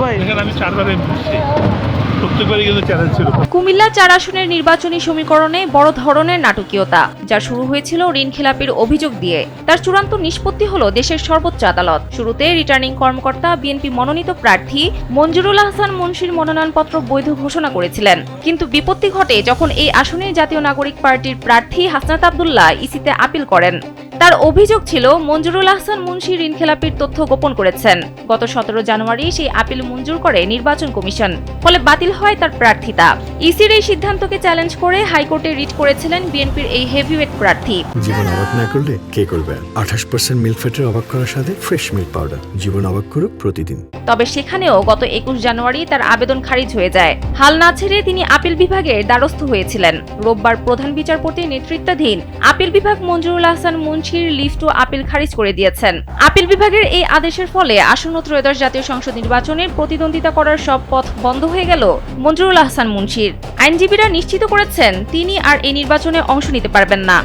এখানে আমি 4 বার এসেছি, প্রত্যেকবারই কিন্তু চ্যালেঞ্জ ছিল। কুমিল্লা 4 আসনের নির্বাচনী সমীকরণে বড় ধরনের নাটকীয়তা, যা শুরু হয়েছিল ঋণ খেলাপির অভিযোগ দিয়ে। তার চূড়ান্ত নিষ্পত্তি হলো দেশের সর্বোচ্চ আদালত। শুরুতে রিটার্নিং কর্মকর্তা বিএনপি মনোনীত প্রার্থী মঞ্জুরুল আহসান মুন্সির মনোনয়নপত্র বৈধ ঘোষণা করেছিলেন। কিন্তু বিপত্তি ঘটে যখন এই আসনে জাতীয় নাগরিক পার্টির প্রার্থী হাসনাত আব্দুল্লাহ ইসিতে আপিল করেন। তার অভিযোগ ছিল মঞ্জুরুল আহসান মুন্সি ঋণ খেলাপির তথ্য গোপন করেছেন। গত 17 জানুয়ারি সেই আপিল মঞ্জুর করে নির্বাচন কমিশন, ফলে বাতিল হয় তার প্রার্থিতা। ইসির এই সিদ্ধান্তকে চ্যালেঞ্জ করে হাইকোর্টে রিট করেছিলেন বিএনপির এই হেভিওয়েট প্রার্থী। জীবন অবাক না করলে কে করবে? 28% মিল্ক ফ্যাটের অবাক করার সাথে ফ্রেশ মিল্ক পাউডার। জীবন অবাক করুক প্রতিদিন। তবে সেখানেও গত 21 জানুয়ারি তার আবেদন খারিজ হয়ে যায়। হাল না ছেড়ে তিনি আপিল বিভাগের দ্বারস্থ হয়েছিলেন। রোববার প্রধান বিচারপতির নেতৃত্বাধীন আপিল বিভাগ মঞ্জুরুল আহসান মুন্সির লিভ টু আপিল খারিজ করে দিয়েছেন। আপিল বিভাগের এই আদেশের ফলে আসন্ন ত্রয়োদশ জাতীয় সংসদ নির্বাচনের প্রতিদ্বন্দ্বিতা করার সব পথ বন্ধ হয়ে গেল মঞ্জুরুল আহসান মুন্সির। আইনজীবীরা নিশ্চিত করেছেন তিনি আর এই নির্বাচনে অংশ নিতে পারবেন না।